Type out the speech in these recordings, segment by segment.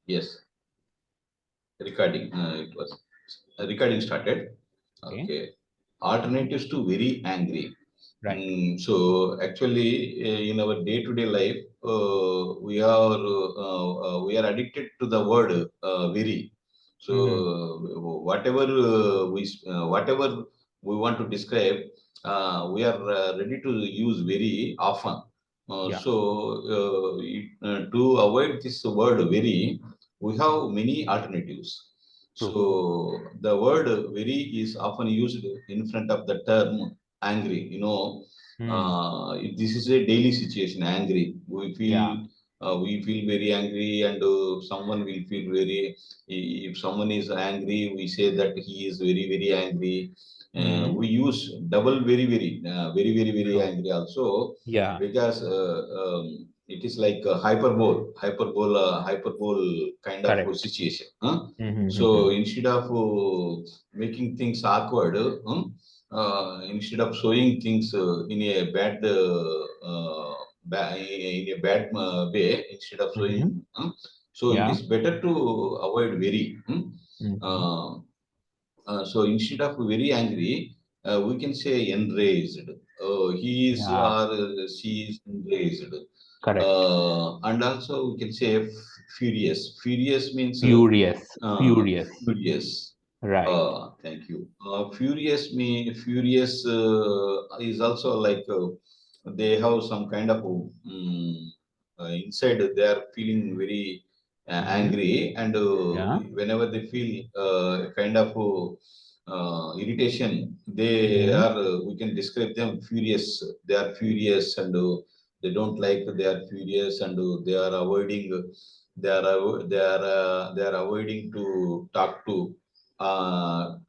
Yes, recording. It was recording started. Okay. Okay. Alternatives to very angry. Right. So actually, in our day-to-day life, we are addicted to the word very. So Hmm. whatever we want to describe, we are ready to use very often. Yeah. To avoid this word very, we have many alternatives. True. So the word very is often used in front of the term angry. Hmm. This is a daily situation. Angry. Yeah. We feel very angry, and someone will feel very. If someone is angry, we say that he is very very angry. Hmm. We use double very True. angry also, Yeah. because it is like a hyperbole kind of Correct. situation. Huh? So Mm-hmm. instead of making things awkward, instead of showing things in a bad way, instead of Mm-hmm. showing, so it Yeah. is better to avoid very. Mm-hmm. Uh, so instead of very angry, we can say enraged. He is Yeah. or she is enraged. Correct. And also we can say furious. Furious means Furious. Furious. furious. Right. Thank you. Furious is also like they have some kind of inside they are feeling very Mm-hmm. angry, and Yeah. whenever they feel kind of irritation, they Mm-hmm. are we can describe them furious. They are furious, and they don't like. They are furious, and they are avoiding. They are avoiding to talk to.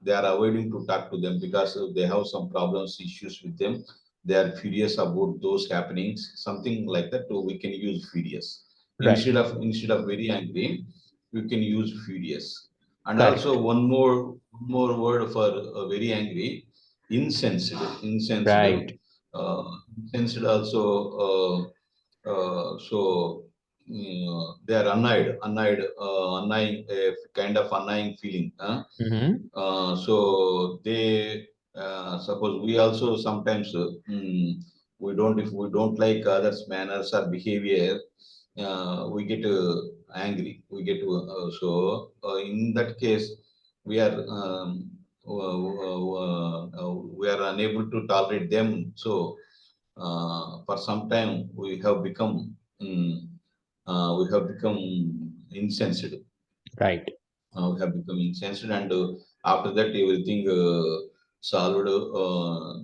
They are avoiding to talk to them because they have some problems, issues with them. They are furious about those happenings, something like that. So we can use furious Right. instead of very angry. We can use furious, and Correct. also one more word for very angry, insensitive. Insensitive. Right. Uh, Insensitive also. They are annoying, a kind of annoying feeling. Mm-hmm. So they suppose we also sometimes we don't if we don't like others' manners or behavior, we get angry. We get in that case we are we are unable to tolerate them. So for some time we have become insensitive. Right. We have become insensitive, and after that everything solved.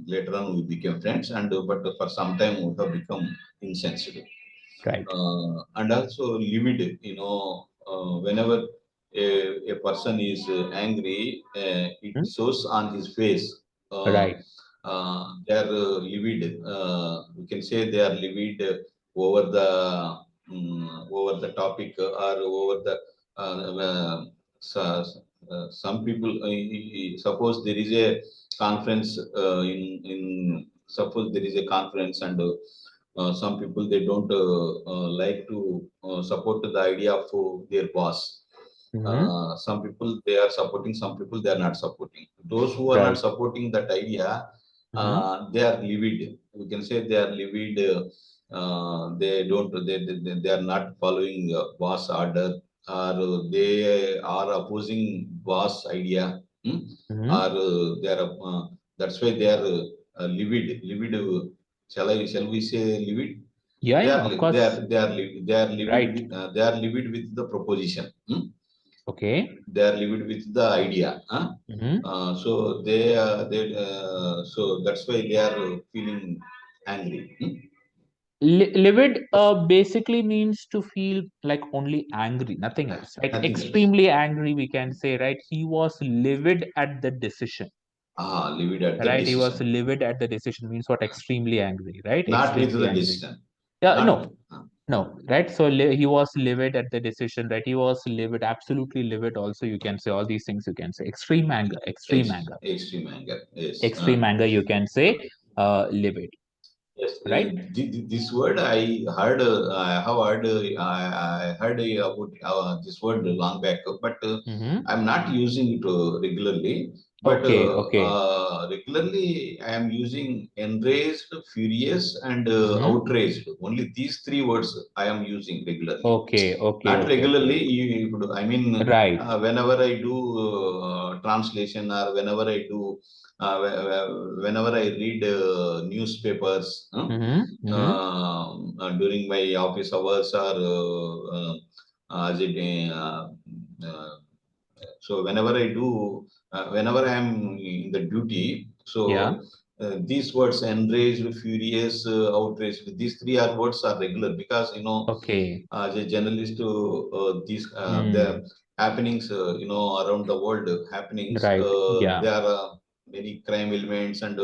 Later on we became friends, and but for some time we have become insensitive. Right. And also livid. Whenever a person is angry, it Hmm. shows on his face. Right. They are livid. We can say they are livid over the over the topic, or over the some people. Suppose there is a conference, in suppose there is a conference, and some people they don't like to support the idea of their boss. Mm-hmm. Some people they are supporting, some people they are not supporting. Those who are not Right. supporting that idea, Mm-hmm. they are livid. We can say they are livid. They don't. They are not following boss order, or they are opposing boss idea. Mm-hmm. Or they are. That's why they are livid. Livid. Shall we say livid? Yeah. Yeah. Of course. They are livid Right. with they are livid with the proposition. Okay. They are livid with the idea. Mm-hmm. So so that's why they are feeling angry. Livid basically means to feel like only angry, nothing else. Right? Nothing else. Extremely angry, we can say. Right? He was livid at the decision. Livid at the Right? He was decision, livid at the decision means what? Extremely angry. Right? not with Extremely the angry. decision, Yeah. not. No. No. Right? So he was livid at the decision. Right? He was livid, absolutely livid. Also, you can say all these things. You can say extreme anger. Extreme anger. Extreme anger. Yes. Extreme anger. You can say livid. Yes, right? this word I heard, I have heard, I heard about this word long back, but Mm-hmm. I'm not using it regularly. But Okay, okay. regularly, I am using enraged, furious, and Mm-hmm. outraged. Only these three words I am using regularly. Okay, okay, Not okay, okay. regularly. I mean, Right. whenever I do translation, or whenever I do, whenever I read newspapers, Mm-hmm. Mm-hmm. during my office hours, or as it, uh, so whenever I am in the duty, Yeah. so these words enraged, furious, outraged, these three are words are regular, because Okay. as a journalist, these the Mm. happenings, around the world happenings, Right. Yeah. there are many crime elements and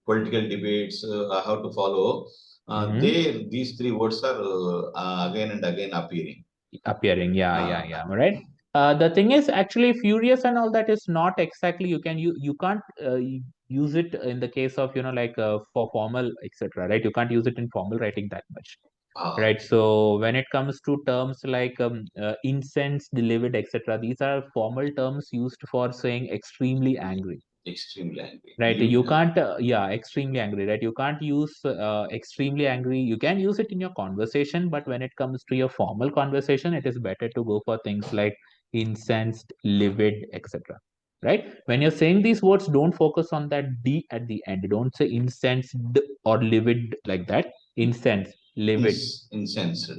political debates I have to follow. Mm-hmm. There, these three words are again and again appearing. Appearing. Yeah, yeah, Uh, yeah. Right. The thing is actually furious and all that is not exactly you can't use it in the case of like for formal etc. Right? You can't use it in formal writing that much. uh, Right. So when it comes to terms like incensed, livid, etc., these are formal terms used for saying extremely angry. extremely angry. Right, you can't, yeah, extremely angry, right? You can't use extremely angry. You can use it in your conversation, but when it comes to your formal conversation, it is better to go for things like incensed, livid, etc. Right? When you're saying these words, don't focus on that D at the end. Don't say incensed or livid like that. Incensed, livid, Incensed.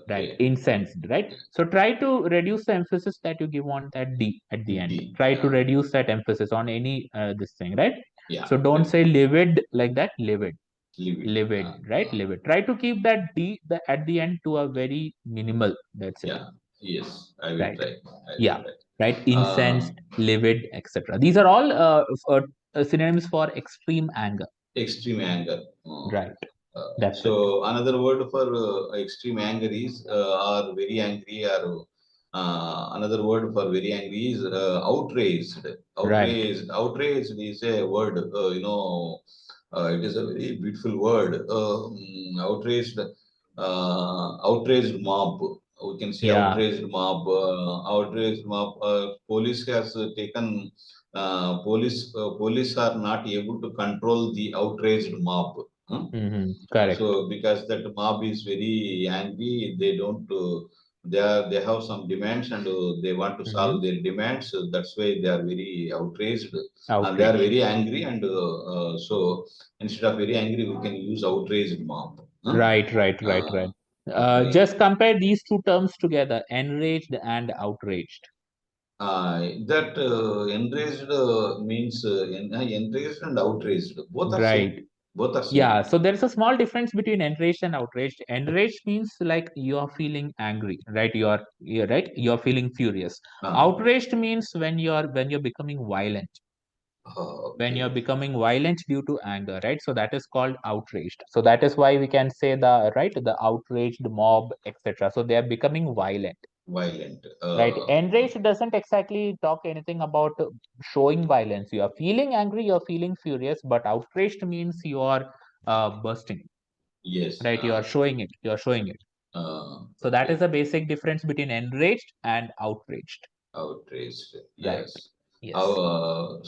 right? Okay. Incensed, right? So try to reduce the emphasis that you give on that D at the end. D. Try to reduce that emphasis on any this thing, right? Yeah. So don't say livid like that, livid, Leave it. livid, right? Livid. Try to keep that at the end to a very minimal. That's it, Yeah. Yes. I will right? try. I will Yeah, try. right. Uh, Incensed, livid, etc. These are all synonyms for extreme anger, Extreme anger. right? That's it, So another word for extreme anger is, or very angry, or another word for very angry is outraged. right? Outraged is a word. It is a very beautiful word. Outraged mob. We can say Yeah. outraged mob. Outraged mob. Police has taken. Police are not able to control the outraged mob. Huh? Correct. So because that mob is very angry, they don't. They have some demands, and they want to solve Mm-hmm. their demands. So that's why they are very outraged, and they are Outraged. very angry. And so instead of very angry, we can use outraged mob. Huh? Right, right, right, Uh, right. okay. Just compare these two terms together, enraged and outraged. That enraged means enraged and outraged. Both are same. Right. Both are same. Yeah, so there's a small difference between enraged and outraged. Enraged means like you're feeling angry, right? You're right. You're feeling furious. Uh, Outraged means when you're becoming violent, when you're okay. becoming violent due to anger, right? So that is called outraged. So that is why we can say the outraged mob, etc. So they are becoming violent. Violent. Right. Enraged doesn't exactly talk anything about showing violence. You are feeling angry, you're feeling furious, but outraged means you are bursting. Yes. Right. You are showing it. You're showing it. So that is Okay. the basic difference between enraged and outraged. Outraged. Right. Yes. Yes.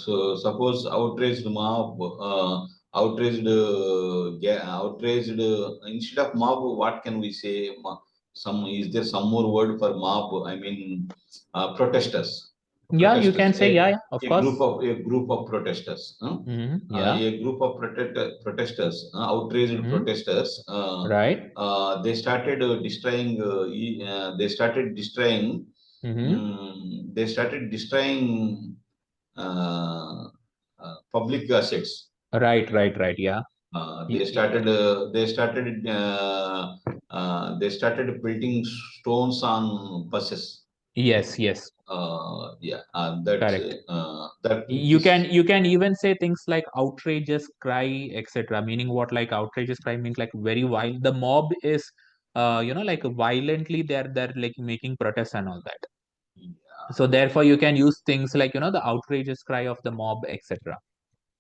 So suppose outraged mob, outraged, outraged. Instead of mob, what can we say? Some, is there some more word for mob? I mean, protesters. Yeah, you Protesters. can say, yeah, yeah, of course. A group of protesters. Huh? Yeah. A group of protesters, outraged Mm-hmm. protesters. Right. They started destroying. They started destroying. Mm-hmm. They started destroying uh, public assets. Right, right, right. Yeah. They Y- started. They started building stones on buses. yes, yes. Yeah, Correct. that You can this. you can even say things like outrageous cry, etc. Meaning what, like outrageous cry means like very wild. The mob is like violently they're like making protests and all that. So therefore you can use things like the outrageous cry of the mob, etc.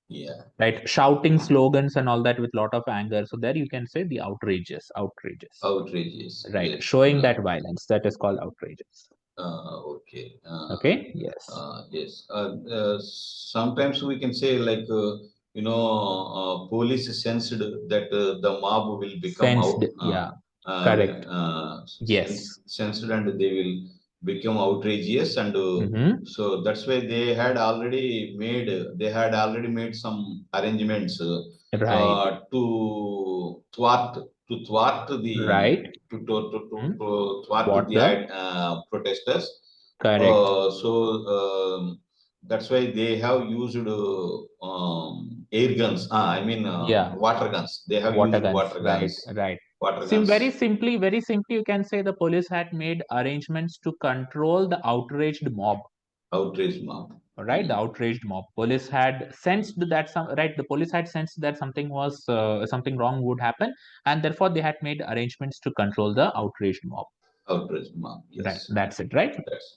Yeah. right? Shouting slogans and all that with lot of anger. So there you can say the outrageous, Outrageous. right? Yes. Showing that violence, that is called outrageous. Okay. Okay. Yes. Yes. Sometimes we can say like police sensed that the mob will become Sensed. out. Yeah. Correct. Yes. Sensed and they will become outrageous and Mm-hmm. so that's why they had already made some arrangements Right. to thwart the Right. Hmm. to thwart What the the? protesters. Correct. So that's why they have used air guns. I mean Yeah. water guns. They have Water used guns. water Right. guns. Right. Water Sim guns. very simply, you can say the police had made arrangements to control the outraged mob. Outrage mob. Right, the outraged mob. Police had sensed that the police had sensed that something wrong would happen, and therefore they had made arrangements to control the outraged mob. Outrage mob. Right, Yes. that's it, right? That's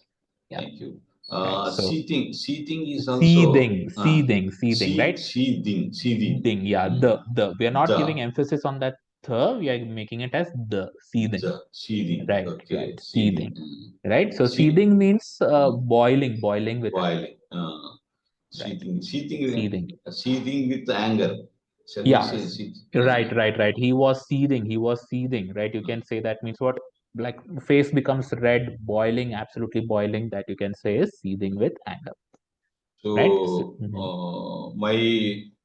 Yeah, thank you. right. So Seething is also seething, right? seething. Seething, yeah. Mm. We are not giving The emphasis on that the. We are making it as the seething. seething. Right, right. Okay, seething. Seething. Right. So See, seething means mm, boiling with anger. boiling. Right. Seething, Seething. seething with anger. Shall we say Yes, seething? right. He was seething. He was seething, right? You can say that means what? Like face becomes red, boiling, absolutely boiling. That you can say is seething with anger, right? So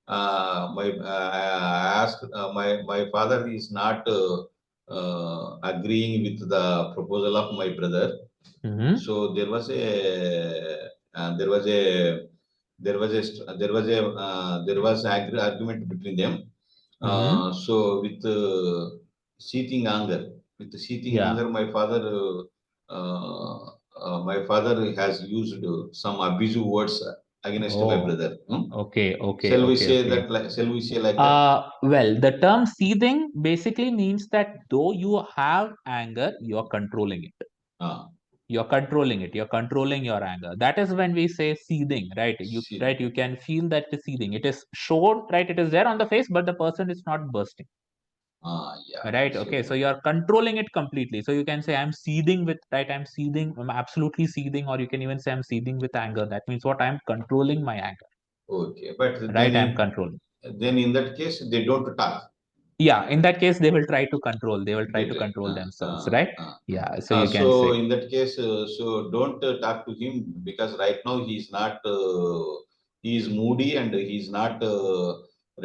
I asked my father is not agreeing with the proposal of my brother. Mm-hmm. So there was a argument between them. Mm-hmm. With seething anger, Yeah. my father has used some abusive words against my Oh, brother. okay. Shall we say like that? Well, the term seething basically means that though you have anger, you're controlling it. Uh, You're controlling it. You're controlling your anger. That is when we say seething, right? seething. You can feel that the seething. It is shown, right? It is there on the face, but the person is not bursting. Yeah. Right. Okay. So So you're controlling it completely. So you can say I'm seething with, right? I'm seething. I'm absolutely seething, or you can even say I'm seething with anger. That means what? I'm controlling my anger. okay, but Right. I'm controlling. then in that case they don't talk. Yeah. In that case, they will try to control. They will try They to try. control themselves. Right. Yeah. So you can So say. in that case, so don't talk to him because right now he's not. He is moody and he's not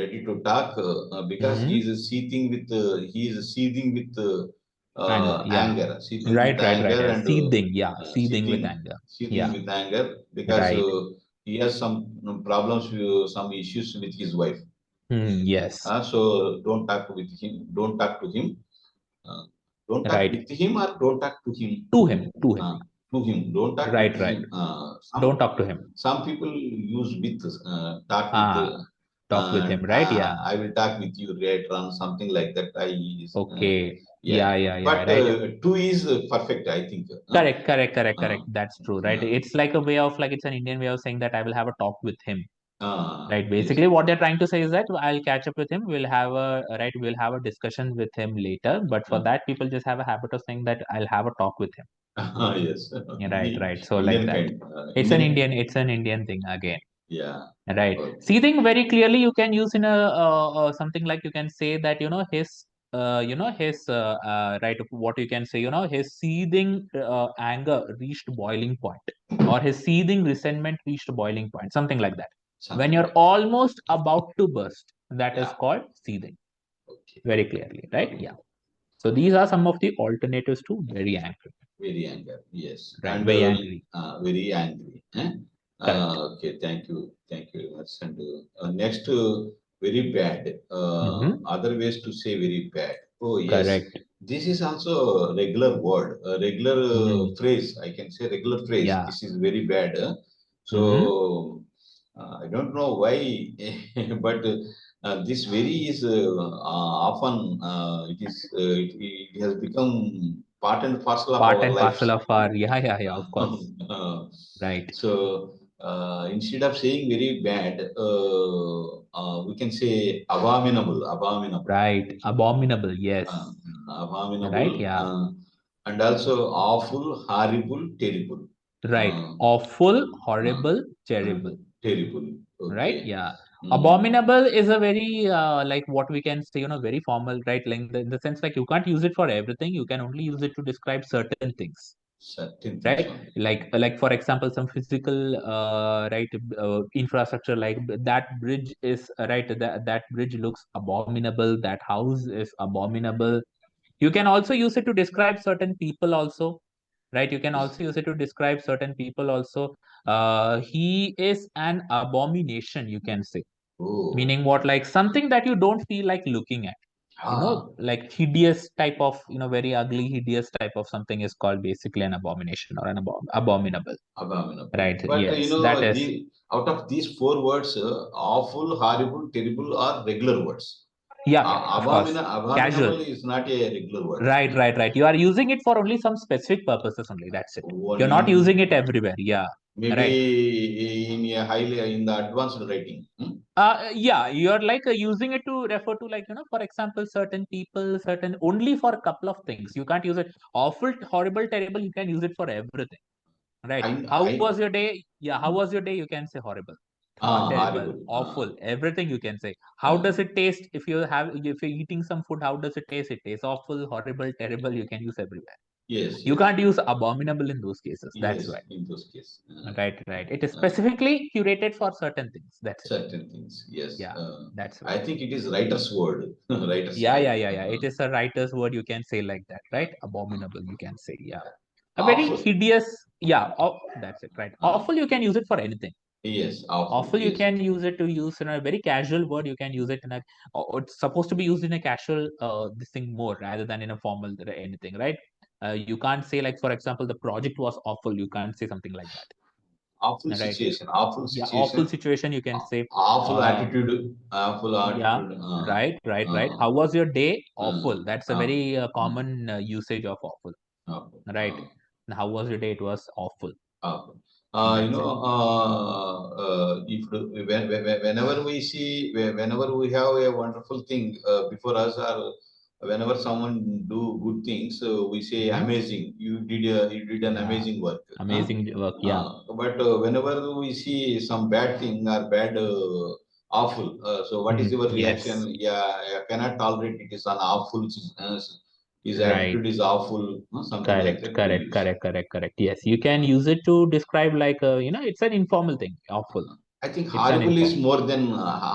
ready to talk because Hmm. he is seething with Anger. Yeah. seething with anger and Seething. Yeah. Seething with anger. seething Yeah. with anger because Right. he has some problems, some issues with his wife. Hmm. Yes. So don't talk with him. Don't talk to him. Uh, don't talk Right. with him or don't talk to him. To him. To him. Uh, to him. Don't talk with Right. him. Don't talk to him. Some people use with talk with. Talk with him. Right. Yeah. I will talk with you later on something like that. Okay. Yeah. Yeah. But Right. two is perfect. I think. Correct. That's true. Right. Uh, It's like a way of like it's an Indian way of saying that I will have a talk with him. Right. yes. Basically, what they're trying to say is that I'll catch up with him. We'll have a discussion with him later. But for Uh, that, people just have a habit of saying that I'll have a talk with him. yes. Yeah, right. So like Indian that. kind. It's an Indian thing again. Yeah. Right. Okay. Seething very clearly you can use in a something like you can say that his right what you can say his seething anger reached boiling point, or his seething resentment reached boiling point, something like that. When Something you're like. almost about to burst, that is Yeah. called seething. Okay. Very clearly, right? Okay. Yeah. So these are some of the alternatives to very angry. Very angry, yes, Right. and Very angry. very angry. Eh? Correct. Okay, thank you very much. And next, very bad. Mm-hmm. Other ways to say very bad. Oh yes, Correct. this is also a regular word, a regular Mm. phrase. I can say regular phrase. Yeah. This is very bad. Mm-hmm. So I don't know why, but this very is often it has become part and parcel of Part our and parcel lives. of our, yeah, of course. Uh, Right. so Instead of saying very bad, we can say abominable, abominable, Right. Abominable. Yes. uh, Right. abominable, Yeah. and also awful, horrible, terrible, Right. uh, Awful, uh, horrible, terrible. terrible. Right. Okay. Yeah. Mm, Abominable is a very like what we can say, very formal, right? Like in the sense, like you can't use it for everything. You can only use it to describe certain things, certain things right? only. Like for example, some physical right infrastructure, like that bridge is right. That bridge looks abominable. That house is abominable. You can also use it to describe certain people also, right? You can Yes. also use it to describe certain people also. He is an abomination, you can say. Oh, Meaning what? Like something that you don't feel like looking at. ah, Like hideous type of, very ugly, hideous type of something is called basically an abomination or an abominable. abominable. Right. But Yes, that is. the out of these four words, awful, horrible, terrible are regular words. Yeah, of course. Abominable Casual. is not a regular word. Right, right, right. You are using it for only some specific purposes only. That's it. You're not Only using it everywhere. Yeah. Right. maybe in a highly in the advanced writing. Hmm? Yeah, you're like using it to refer to, like, for example, certain people, certain only for a couple of things. You can't use it awful, horrible, terrible. You can use it for everything. Right. How I was your day? Yeah. How was your day? You can say horrible, terrible, horrible. awful, everything you can say. How Uh, does it taste? If you're eating some food, how does it taste? It tastes awful, horrible, terrible. You can use everywhere. yes, You yes, can't use abominable in those cases. That's yes. why. In those cases, Right, right. It is uh, specifically curated for certain things. That's it. certain things. Yes. Yeah, that's I why. think it is writer's word. Writer's Yeah, word. yeah, yeah, yeah. It is a writer's word. You can say like that, right? Abominable. You can say, yeah. A very Awful. hideous. Yeah. Oh, that's it. Right. Uh, Awful. You can use it for anything. yes, awful. Awful. You Yes. can use it to use in a very casual word. You can use it in a. It's supposed to be used in a casual this thing more rather than in a formal anything, right? You can't say, like, for example, the project was awful. You can't say something like Awful that, right? situation. Awful Yeah. Awful situation. situation. You can say. Awful Uh, attitude. Awful Yeah, attitude. right, right, right. Uh, How was your day? uh, Awful. That's a uh, very uh, common usage of awful, awful. right? And how was your day? It was awful. Awful. That's it. If whenever we see, whenever we have a wonderful thing before us, or whenever someone do good things, we say Hmm. amazing. You did an Yeah, amazing work. Huh? amazing work. Yeah. But whenever we see some bad thing or bad, awful, so what is Hmm. your Yes. reaction? Yeah, I cannot tolerate it. Is an awful. His Right. attitude is awful. Something like Correct. that we Correct. use. Correct. Correct. Correct. Yes, you can use it to describe, like, it's an informal thing. Awful. I think It's an horrible is informal. more than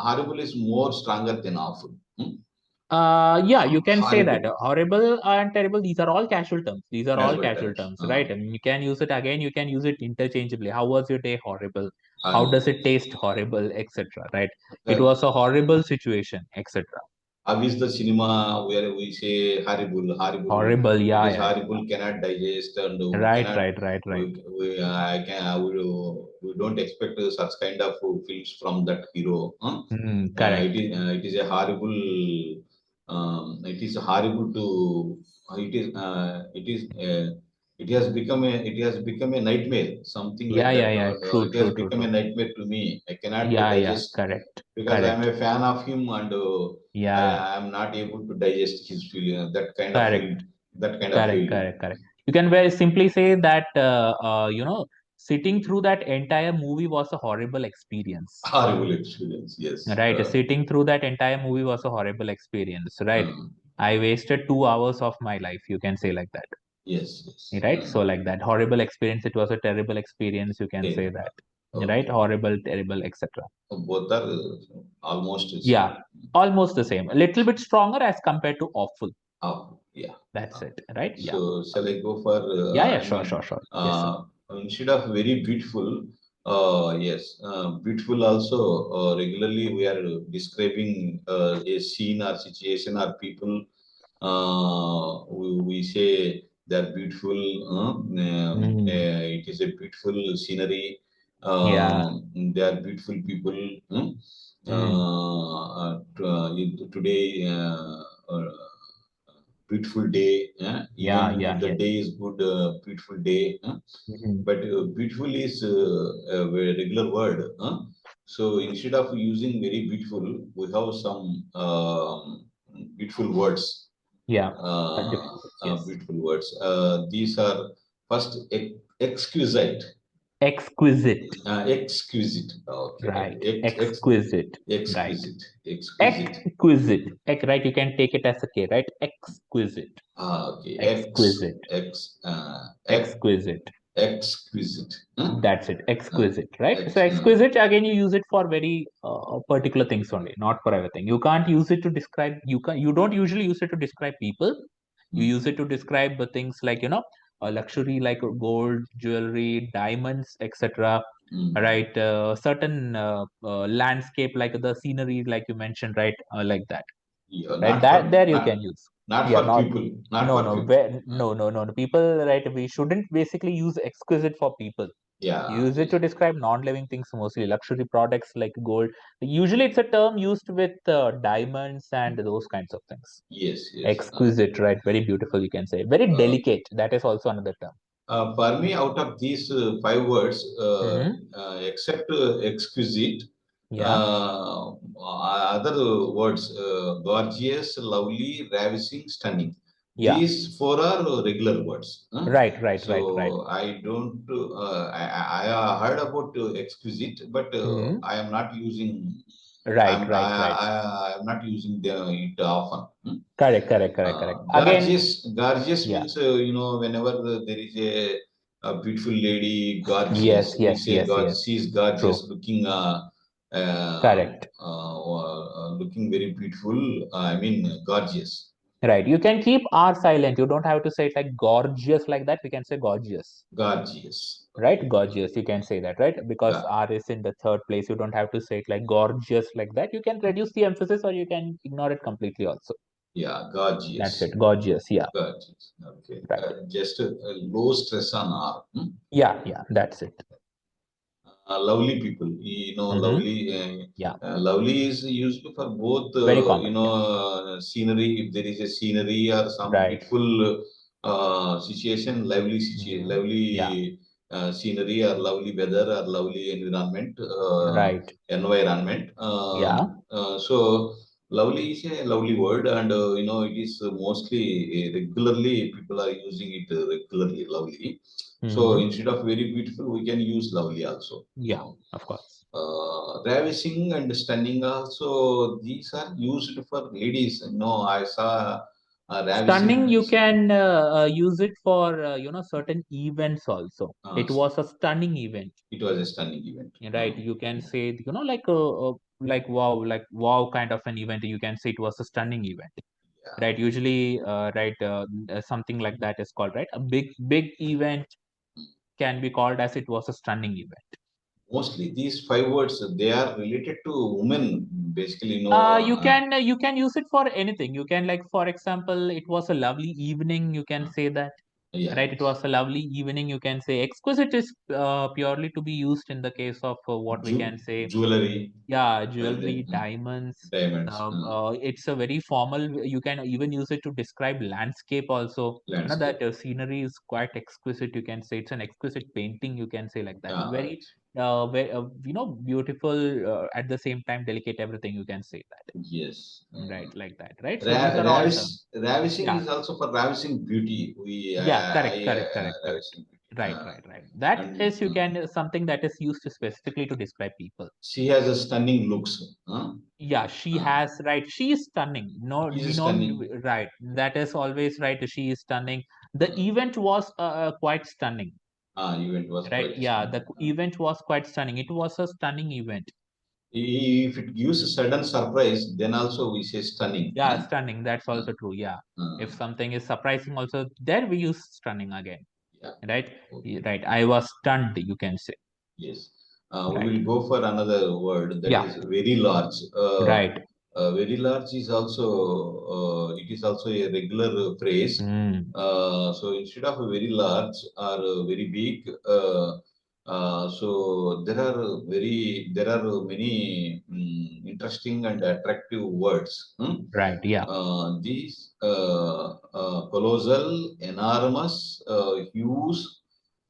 horrible is more stronger than awful. Hmm? Yeah, you can say that. Horrible, Horrible and terrible, these are all casual terms. These are all casual casual terms. terms, right? I mean, you can use it again, you can use it interchangeably. How was your day? Horrible. How does Horrible. it taste? Horrible, etc. Right? It That, was a horrible situation, etc. how is the cinema where we say horrible, horrible? Horrible, It yeah, is yeah, yeah, horrible. Cannot digest, and yeah. we Right, cannot. right, right, right. We I can. We don't expect such kind of films from that hero. Huh? Correct. It is a horrible. It is horrible to. It is. It has become a nightmare. Something Yeah, like yeah, that. yeah. True, It has true, true, become a true. nightmare to me. I cannot Yeah, yeah. digest Correct. because I am Correct. a fan of him, and Yeah. I am not able to digest his feeling. That kind of Correct. feeling. That kind of Correct, feeling. correct, correct. You can very simply say that sitting through that entire movie was a horrible experience. Horrible experience. Yes. Right? Sitting through that entire movie was a horrible experience. Right? Uh, I wasted 2 hours of my life. You can say like that. yes. Yes. Right? So like that horrible experience. It was a terrible experience. You can say Terrible. that. Right? Okay. Horrible, terrible, etc. Both are almost the same. Yeah, almost the same. A little bit stronger as compared to awful. Yeah. That's Uh, it. Right? Yeah. so shall I go for? Yeah, yeah. I Sure, mean, sure, sure. Yes, sir. instead of very beautiful, yes, beautiful also. Regularly, we are describing a scene or situation or people. We say they're beautiful. It is a beautiful scenery. Yeah. They are beautiful people. Mm. Today, beautiful day. Yeah, Even yeah, if the yes. day is good, beautiful day. Mhm. But beautiful is a very regular word. So instead of using very beautiful, we have some beautiful words. Yeah, Uh, different. Yes. Beautiful words. These are first exquisite. Exquisite. Exquisite. Okay, right. Right. Exquisite. Right. Exquisite. Exquisite. Exquisite. Right. You can take it as a K, right? Exquisite. Okay. Exquisite. Exquisite. Exquisite. That's it. Uh, Exquisite, right? So ex, uh, exquisite again, you use it for very particular things only, not for everything. You can't use it to describe. You don't usually use it to describe people. You mm, use it to describe the things like luxury, like gold, jewelry, diamonds, etc. mm. Right? Certain landscape, like the scenery, like you mentioned, right? Like that, Yeah, right? not That for there you not can use. not Yeah, for not people. Not no, for no, people. no. People, right? We shouldn't basically use exquisite for people. Yeah. Use it to describe non-living things, mostly luxury products like gold. Usually, it's a term used with diamonds and those kinds of things. Yes. Yes. Exquisite, right? Very beautiful, you can say. Very Uh, delicate. That is also another term. for me, out of these five words, Hmm. except exquisite, Yeah, uh, other words, gorgeous, lovely, ravishing, stunning. yeah. These four are regular words. Right, right, right, right. So I don't. I heard about exquisite, but Hmm. I am not using. Right, right, right. I am not using it often. Correct, correct, correct, correct. Again, Gorgeous yeah. means whenever there is a beautiful lady, Yes, gorgeous. We yes, say yes, God, yes. she's gorgeous, True. Correct. looking very beautiful. I mean, gorgeous, Right. You can keep R silent. You don't have to say it like gorgeous like that. We can say gorgeous. gorgeous. Right, Okay, gorgeous, you can say that, right? Because Ga- R is in the third place. You don't have to say it like gorgeous like that. You can reduce the emphasis or you can ignore it completely also. yeah, That's gorgeous, it, gorgeous. Yeah, gorgeous. Okay, right. just a low stress on R. Yeah, yeah, that's it. Lovely people, Mm-hmm. lovely. Yeah, Lovely is used for both, very common. Yeah, scenery. If there is a scenery or some right. beautiful situation, Mm-hmm. lovely Yeah, scenery or lovely weather or lovely right. environment. Yeah. So lovely is a lovely word, and it is mostly regularly people are using it regularly. Lovely. So Mm-hmm. instead of very beautiful, we can use lovely also. Yeah, of course. Ravishing and stunning also, these are used for ladies. No, I saw Stunning, ravishing. you can use it for certain events also. Uh, It was a stunning event. it was a stunning event. Right, you can say like wow kind of an event. You can say it was a stunning event, Yeah. right? Usually right something like that is called, right, a big event can be called as it was a stunning event. Mostly these five words, they are related to women, basically. You can use it for anything. You can, like, for example, it was a lovely evening, you can Uh, say that. yeah, Right, it was a lovely evening, you can say. Exquisite is purely to be used in the case of what we can say. jewelry Yeah, and jewelry, diamonds. diamonds, It's a very formal. You can even use it to describe landscape also. That landscape. scenery is quite exquisite. You can say it's an exquisite painting. You can say like that. Very, Right. beautiful. At the same time, delicate. Everything you can say that. Yes. Right, like that. Right. So these are all terms. Ravishing Yeah, is also for ravishing beauty. We yeah. Correct, I correct, correct, correct. ravishing beauty. Right, right, right. That And is, you can something that is used specifically to describe people. she has a stunning looks. Yeah, she Uh, has, right. She is stunning. No, is we know, stunning. right. That is always right. She is stunning. The Uh, event was quite stunning, Event was right? quite Yeah, stunning. the event was quite stunning. It was a stunning event. If it gives a sudden surprise, then also we say stunning. Yeah, stunning. That's Uh, also true. Yeah. If uh, something is surprising, also there we use stunning again, yeah. right? Okay. Right. I was stunned, you can say. Yes. We Right. will go for another word, that Yeah. is very large. Right. Very large is also, it is also a regular phrase. Mm. So instead of very large or very big, so there are many interesting and attractive words. Right. Yeah. These colossal, enormous, huge,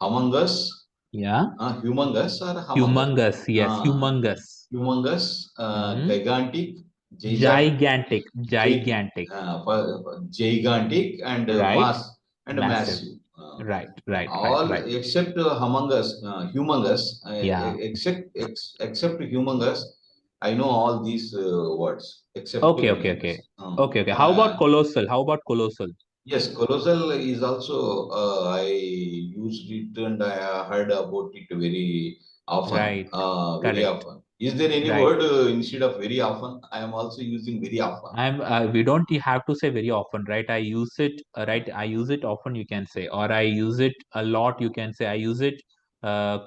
humongous, Yeah. humongous or humongous, Humongous. Yes. uh, Humongous. humongous, Hmm. gigantic, gigantic, Gigantic. Gigantic. gigantic, and Right. mass and Massive. massive. Right. Right. Right. All Right. except humongous, Yeah. except humongous. I know all these words except Okay. Okay. humongous. Okay. Okay. Okay. How about colossal? How about colossal? Yes, colossal is also I used it and I heard about it very often. Right. Very Correct. often. Is there any Right. word instead of very often? I am also using very often. We don't have to say very often, right? I use it, right? I use it often, you can say, or I use it a lot, you can say. I use it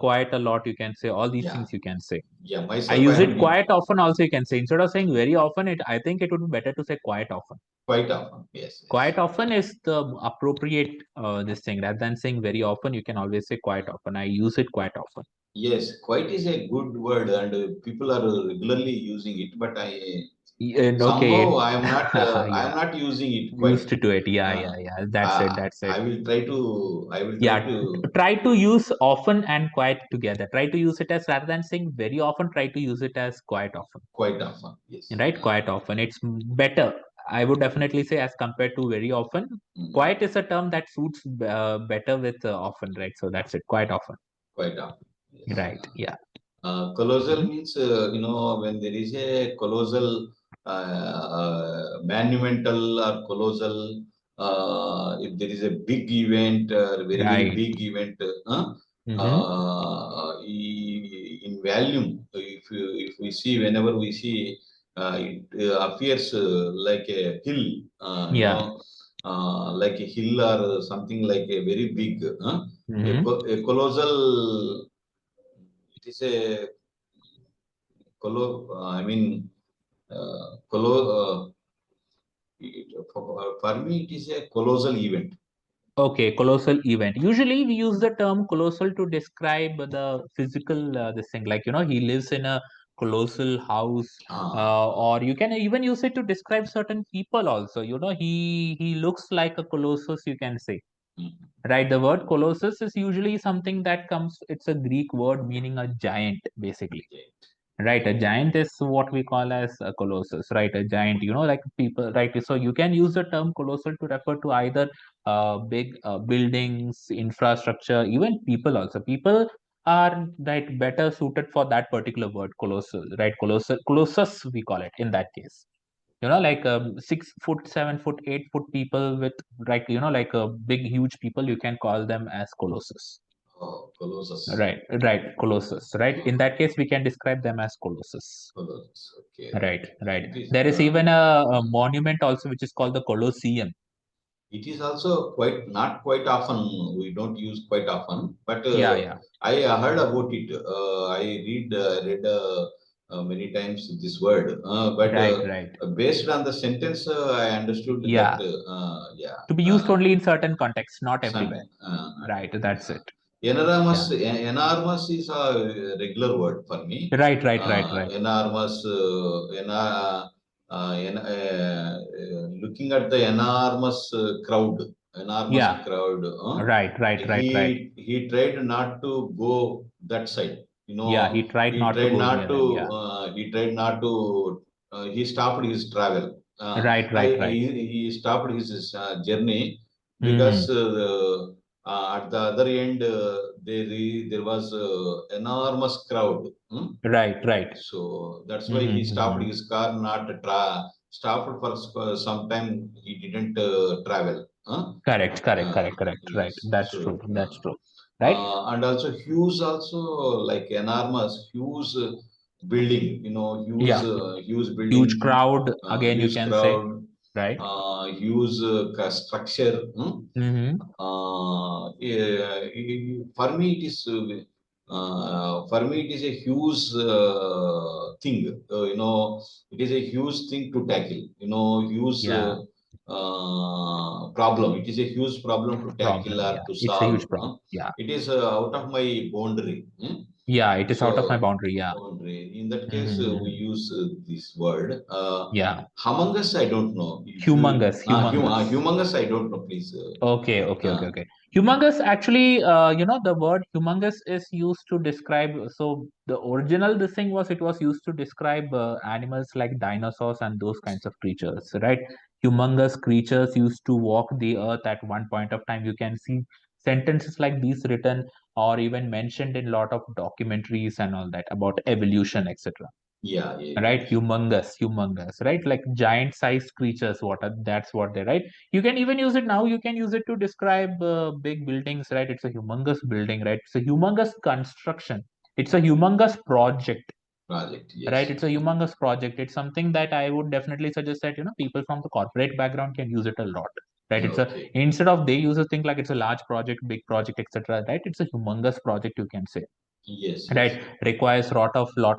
quite a lot, you can say. All these Yeah, things you can say. yeah. I Myself, I use am it quite often, also, you can say. Instead of saying very often, I think it would be better to say quite often. quite often. Yes, Quite yes. often is the appropriate this thing. Rather than saying very often, you can always say quite often. I use it quite often. Yes, quite is a good word, and people are regularly using it. But I Okay, somehow I am yeah, not using it used quite. to it. Yeah, Uh, yeah, yeah. That's it. That's it. I will try to. I will try Yeah, to try to use often and quite together. Try to use it as rather than saying very often, try to use it as quite often. quite often. Yes. Right? Quite often. It's better. I would definitely say as compared to very often. Mm, Quite is a term that suits better with often, right? So that's it. Quite often. quite often. Yes. Right. Yeah. Colossal Mhm. means when there is a colossal monumental or colossal if there is a big event very Right. big event Mm-hmm. in volume if we see whenever we see it appears like a hill Yeah. like a hill or something like a very big Mm-hmm. a colossal it is a I mean, colo, for me, it is a colossal event. Okay, colossal event. Usually we use the term colossal to describe the physical this thing. Like, he lives in a colossal house, Ah, or you can even use it to describe certain people also. He looks like a colossus, you can say. mm, Right, the word colossus is usually something that comes, it's a Greek word meaning a giant, basically. okay. Right, a giant is what we call as a colossus, right? A giant, like people, right? So you can use the term colossal to refer to either big buildings, infrastructure, even people also. People are right better suited for that particular word, colossal, right? Colossal, colossus, we call it in that case. Like 6 foot, 7 foot, 8 foot people with like like a big, huge people, you can call them as colossus. Oh, Colossus. Right, right, colossus, right? In Uh, that case, we can describe them as colossus. Colossus. Okay. Right, right. It is. There is even a monument also which is called the Colosseum. It is also quite not quite often. We don't use quite often, but Yeah, yeah. I heard about it. I read many times this word, but Right, right. based on the sentence, I understood that. Yeah. Yeah. To be used only in certain contexts, not everywhere. Sometimes. Right, that's it. Yeah. Enormous is a regular word for me. Right, right, right, right. Enormous, looking at the enormous Yeah. crowd. Right, right, right, right. He tried not to go that side. Yeah, he tried He not to tried go not near to. them. Yeah. He tried not to. He stopped his travel. Right, right, right. He stopped his journey because Hmm. at the other end there was enormous crowd. Right, right. So that's why he stopped Mm-hmm. his car, not stopped for some time. He didn't travel. Correct, correct, correct, correct. Right. Yes. That's true. So That's true. Right? and also huge, also like enormous, huge building. Yeah. Huge Huge building, crowd, again, you huge can say. crowd, Right? huge structure. Mm-hmm. For me, it is a huge thing. It is a huge thing to tackle. Huge Yeah. problem. It is a huge problem to tackle Problem. or Yeah. to It's a solve. huge problem. Yeah. It is out of my boundary. Yeah, it is out of my So, boundary. Yeah. boundary. In that case, we Mm-hmm. use this word. Yeah. Humongous, I don't know. If you, Humongous, humongous. humongous, I don't know. Please. Okay, okay, okay, Uh, okay. Humongous actually, the word humongous is used to describe. So the original this thing was it was used to describe animals like dinosaurs and those kinds of creatures, right? Humongous creatures used to walk the earth at one point of time. You can see sentences like these written or even mentioned in a lot of documentaries and all that about evolution, etc. yeah, yeah, Right, yes. humongous, right, like giant sized creatures, that's what they, right. You can even use it now, you can use it to describe big buildings, right. It's a humongous building, right. It's a humongous construction, it's a humongous project, Project, right. yes. It's a humongous project. It's something that I would definitely suggest that people from the corporate background can use it a lot, right. It's a, Okay. instead of they use a thing like it's a large project, big project, etc., right. It's a humongous project, you can say, Yes, yes. right. Requires lot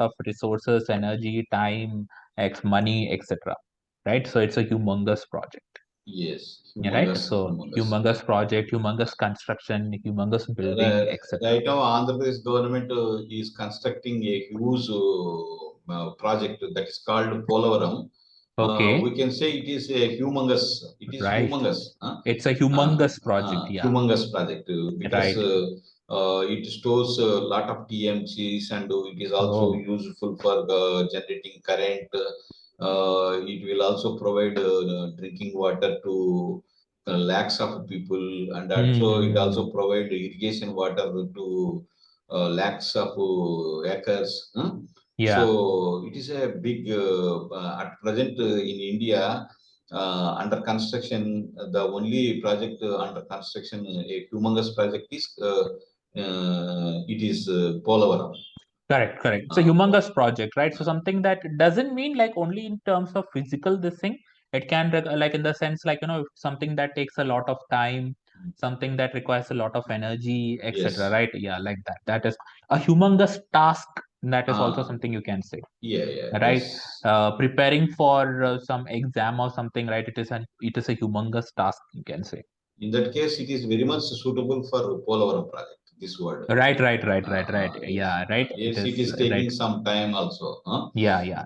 of resources, energy, time, money, etc., right. So it's a humongous project, Yes. right. Humongous, So humongous. humongous project, humongous construction, humongous building, etc. Right now, Andhra Pradesh government is constructing a huge project that is called Polavaram. We Okay, can say it is a humongous. It is right. humongous. Huh? It's a humongous project, yeah, Humongous project because right. it stores a lot of TMCs and it is also Oh. useful for generating current. It will also provide drinking water to lakhs of people, and also it Mm-hmm. also provide irrigation water to lakhs of acres. Huh? Yeah. So it is a big at present in India under construction. The only project under construction, a humongous project is it is Polavaram. Correct, correct. It's a humongous Polavaram. project, right? So something that doesn't mean like only in terms of physical this thing. It can like in the sense like something that takes a lot of time, something that requires a lot of energy, etc. Yes. Right? Yeah, like that. That is a humongous task. That is also Ah, something you can say, yeah, yeah, right? yes. Preparing for some exam or something, right? It is a humongous task, you can say. In that case, it is very much suitable for Polavaram project. This word. Right, right, right, right, right. Yes. Yeah, right. It Yes, is it is right. taking some time also. Huh? Yeah, yeah.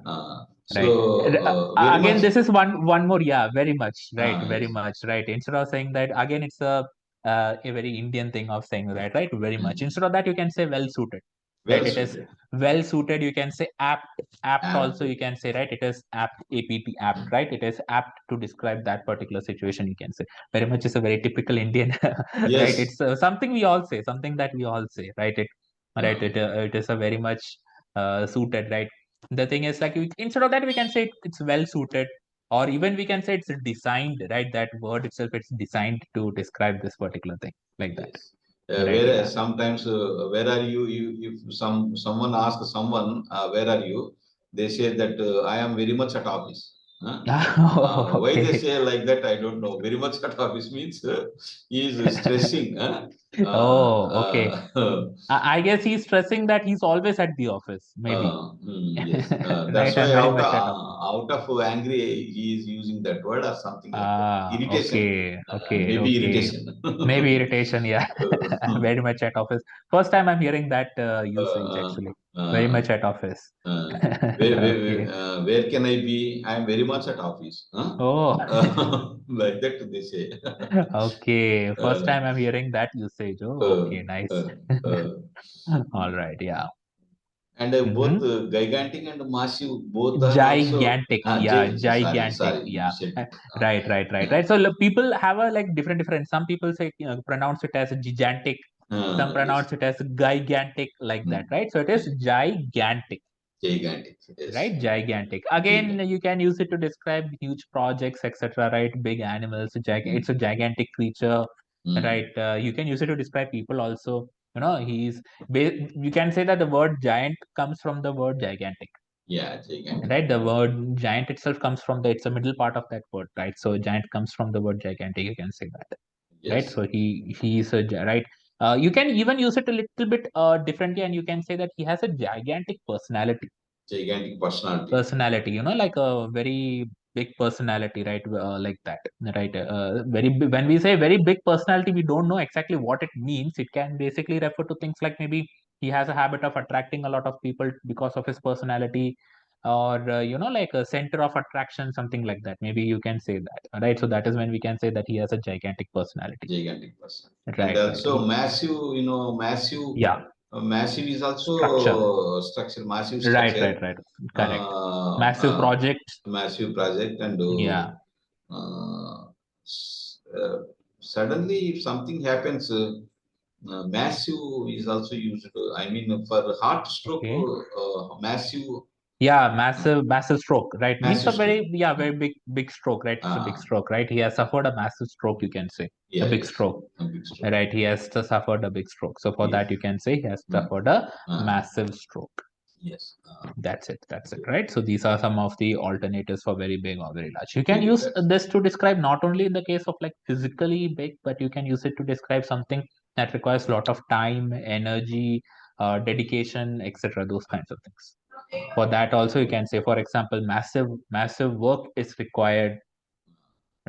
So Right. very Again, much. this is one more. Yeah, very much. Right. Very Yes. much. Right. Instead of saying that, again, it's a very Indian thing of saying that. Right. Very much. Mm. Instead of that, you can say well suited. Right. Well It is suited. well suited. You can say apt. Apt Apt. also you can say, right. It is apt. Apt. Right. It is apt to describe that particular situation. You can say very much is a very typical Indian. Right. Yes. It's something we all say. Something that we all say. Right. Right. Uh, It is a very much suited. Right. The thing is like instead of that we can say it's well suited, or even we can say it's designed, right. That word itself, it's designed to describe this particular thing, like that, yes. right. Where Yeah. sometimes where are you? If someone asks someone where are you, they say that I am very much at office. Huh? Why they Okay. say like that, I don't know. Very much at office means he is stressing. Huh? Oh, okay. Uh, I guess he's stressing that he's always at the office, maybe. yes. That's Right, why I'm very much at office. out of angry he is using that word or something like that. Ah, Irritation. okay, okay, Maybe okay. irritation. Maybe irritation, yeah. Very much at office. First time I'm hearing that usage uh, actually. Very uh, much at office. uh, Okay. where can I be? I am very much at office. Huh? Oh, Like that they say. okay. First uh, time I'm hearing that usage. Oh, uh, okay, nice. uh, uh, All right, yeah. and both Mm-hmm. gigantic and massive, both are also Gigantic, yeah, sorry, gigantic, sorry, you yeah. said Right, right, right, right. So people have a like different. Some people say pronounce it as gigantic. Some yes. pronounce it as gigantic, like that, Hmm. right? So it is Yes. gigantic, Gigantic, yes. right? Gigantic. Again, Gigantic. you can use it to describe huge projects, etc., right? Big animals. Hmm. It's a gigantic creature, Hmm. right? You can use it to describe people also. You can say that the word giant comes from the word gigantic, Yeah, gigantic. right. The word giant itself comes from it's a middle part of that word, right. So giant comes from the word gigantic, you can say that, right. Yes. So he's right. You can even use it a little bit differently, and you can say that he has a gigantic Gigantic personality. like a very big personality, right. Like that, right. When we say very big personality, we don't know exactly what it means. It can basically refer to things like maybe he has a habit of attracting a lot of people because of his personality, or like a center of attraction, something like that. Maybe you can say that, right? So that is when we can say that he has a gigantic personality. Gigantic person. And Right, right. also massive, Yeah, massive is structure. also structure, massive Right, structure, right, right. Correct. uh, Massive uh, project. massive project, and Yeah. uh, suddenly if something happens, massive is also used. I mean, for heart stroke, Okay. massive, Yeah, uh, massive stroke, right? Means massive a stroke. very, yeah, very big stroke, right? It's a big Uh, stroke, right? He has suffered a massive stroke, you can say. A yeah, big yes, stroke, a big stroke. right? He has suffered a big stroke. So for Yes. that, you can say he has Mm. suffered a Uh, massive stroke. yes. That's it. That's it, Okay. right? So these are some of the alternatives for very big or very large. You can Very use that's this to describe not only in the case of like physically big, but you can use it to describe something that requires a lot of time, energy, dedication, etc. Those kinds of things. For that also, you can say, for example, massive work is required,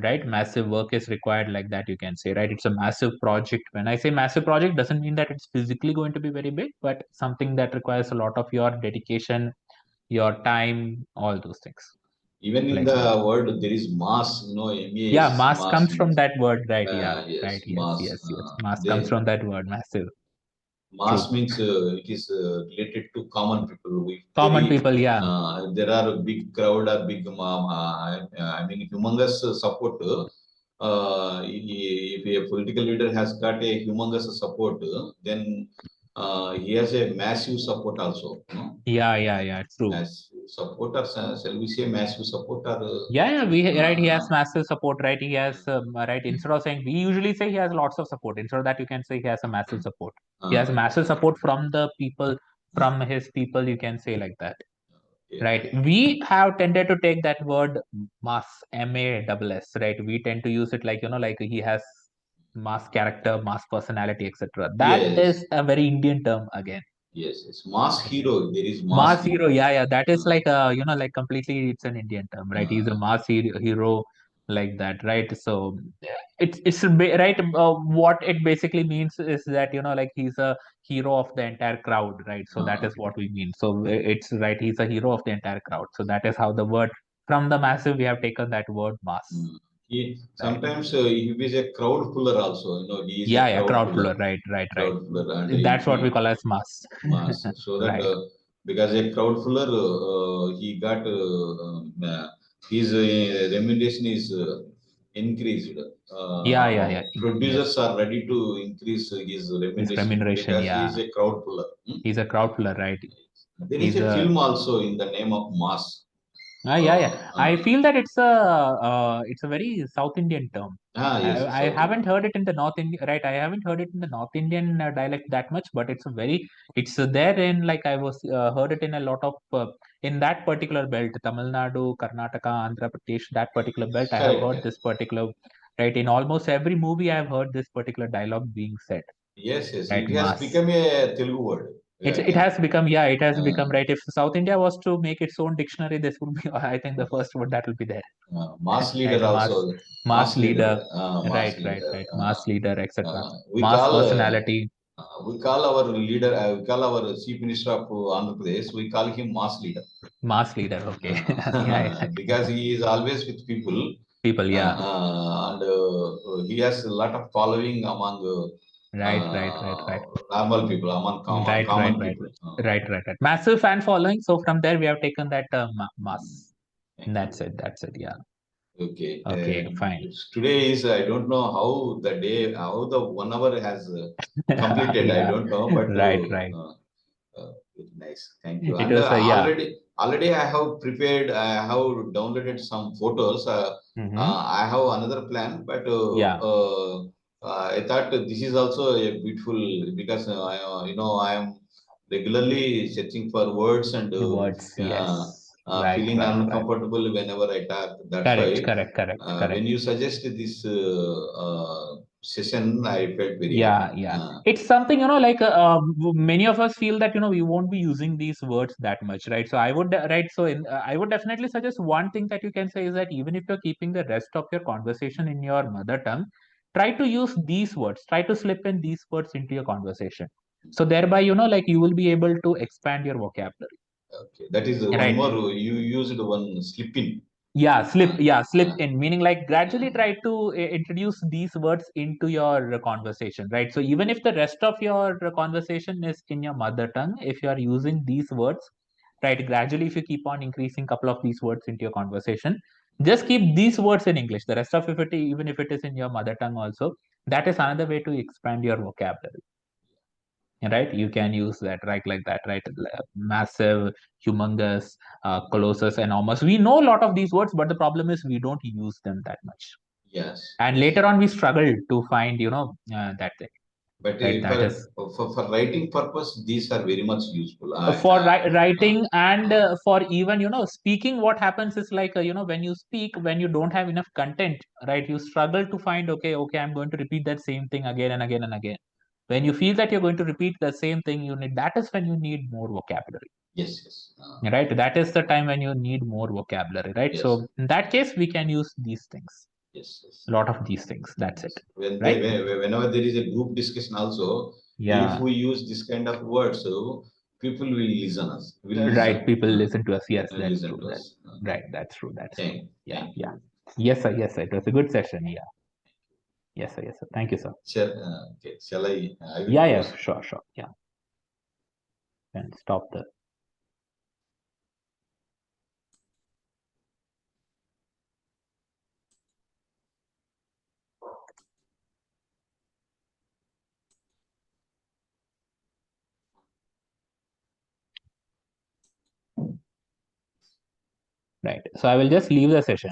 right? Massive work is required, like that you can say, right? It's a massive project. When I say massive project, doesn't mean that it's physically going to be very big, but something that requires a lot of your dedication, your time, all those things, even in like that. the word there is mass, Yeah, MAS, mass mass comes from means, that word, right? Yeah, right. yes, Yes, mass. yes, yes. Mass comes They from that word, massive. Mass True. means it is related to common people. If Common people, yeah. there are a big crowd or big, I mean, humongous support. If a political leader has got a humongous support, then he has a massive support also. Yeah, yeah, yeah. True. Massive support, or shall we say massive support, or Yeah, yeah, right. He has uh, massive support, right? He has right. Instead of saying, we usually say he has lots of support. Instead of that, you can say he has a massive support. He has uh, massive support from the people, from his people. You can say like that, yeah, right? We have tended to take that word mass, MASS, right? We tend to use it like like he has mass character, mass personality, etc. That yes, is a very Indian term again. yes. Mass hero. There is mass Mass hero. hero, yeah, yeah. That is Uh, like like completely it's an Indian term, right? He's a uh, mass hero, like that, right? So right. What it basically means is that like he's a hero of the entire crowd, right? So that is what we mean. So it's right. He's a hero of the entire crowd. So that is how the word from the massive we have taken that word mass, Mm. He right? sometimes he is a crowd puller also. He is a Yeah, yeah. crowd Crowd puller, puller, right, right, right. and That's if what we he call as mass, mass, so that right? because a crowd puller, he got his remuneration is increased. Yeah, yeah, yeah. Producers Yes, are ready to increase his his remuneration remuneration. because he is Yeah, a crowd puller. he's a crowd puller, right? There is He's a a film also in the name of Mass. yeah, yeah. I feel that it's a very South Indian term. Yes, I South haven't Indian. heard it in the North Indian, right? I haven't heard it in the North Indian dialect that much, but it's there in like I was heard it in a lot of in that particular belt, Tamil Nadu, Karnataka, Andhra Pradesh, that particular belt. I have Correct. heard this particular, right? In almost every movie, I have heard this particular dialogue being said, Yes, yes. right? It has Mass. become a Telugu word. It Again. has become, yeah, it has Uh, become, right. If South India was to make its own dictionary, this would be I think the first word that will be there. Mass Right, leader also. mass leader, Mass right, right, leader. right, mass leader, etc. We Mass call personality, our leader. We call our chief minister of Andhra Pradesh. We call him mass leader. mass leader. Okay, yeah, yeah. Because he is always with people, People, yeah, and he has a lot of following among right, right, right, right, normal people, among right, right, common right, people. right, right, right. Massive fan following. So from there, we have taken that Mm, mass. thank That's you. it. That's it. Yeah. Okay. Okay, fine. Today is, I don't know how the day, how the 1 hour has completed. I Yeah, don't know, but right, right. very nice. Thank you. It And was a yeah. already I have prepared. I have downloaded some photos. Mm-hmm. I have another plan, but Yeah. I thought this is also a beautiful, because I am regularly searching for words, and Words, yes. Right, feeling right, right. uncomfortable whenever I talk. That's Correct, why correct, correct, correct. when you suggest this session, I felt very Yeah, happy. yeah. It's something, like many of us feel that, we won't be using these words that much, right? So I would, right. So I would definitely suggest one thing that you can say is that even if you're keeping the rest of your conversation in your mother tongue, try to use these words, try to slip in these words into your conversation. So thereby, like you will be able to expand your vocabulary. Okay, that is one Right. more. You used one slip in. Slip in, meaning like gradually try to introduce these words into your conversation, right? So even if the rest of your conversation is in your mother tongue, if you are using these words, right, gradually if you keep on increasing couple of these words into your conversation, just keep these words in English. The rest of it, even if it is in your mother tongue also, that is another way to expand your vocabulary. Right, you can use that, right, like that, right? Massive, humongous, colossus, enormous, we know a lot of these words, but the problem is we don't use them that much, Yes. and Yes. later on we struggle to find that thing, But right? That is for writing purpose, these are very much useful. for writing, and for even speaking. What happens is like when you speak, when you don't have enough content, right, you struggle to find, okay, I'm going to repeat that same thing again and again and again. When you feel that you're going to repeat the same thing, that is when you need more vocabulary. Yes, yes. Right, that is the time when you need more vocabulary, right? Yes. So in that case we can use these things, Yes, yes. a lot of these things, that's it. When whenever there is a group discussion also, if Yeah, we use this kind of words, so people will listen us. Will right, listen. people listen to us. Yes, And that's listen true. to That us. right, that's true, that's true. Yeah, Thank yeah. you. Yes sir, yes sir, it was a good session. Yeah, yes sir, yes sir, thank you sir. Okay. Shall I? I will Yeah, close. sure, yeah, and stop the right. So I will just leave the session.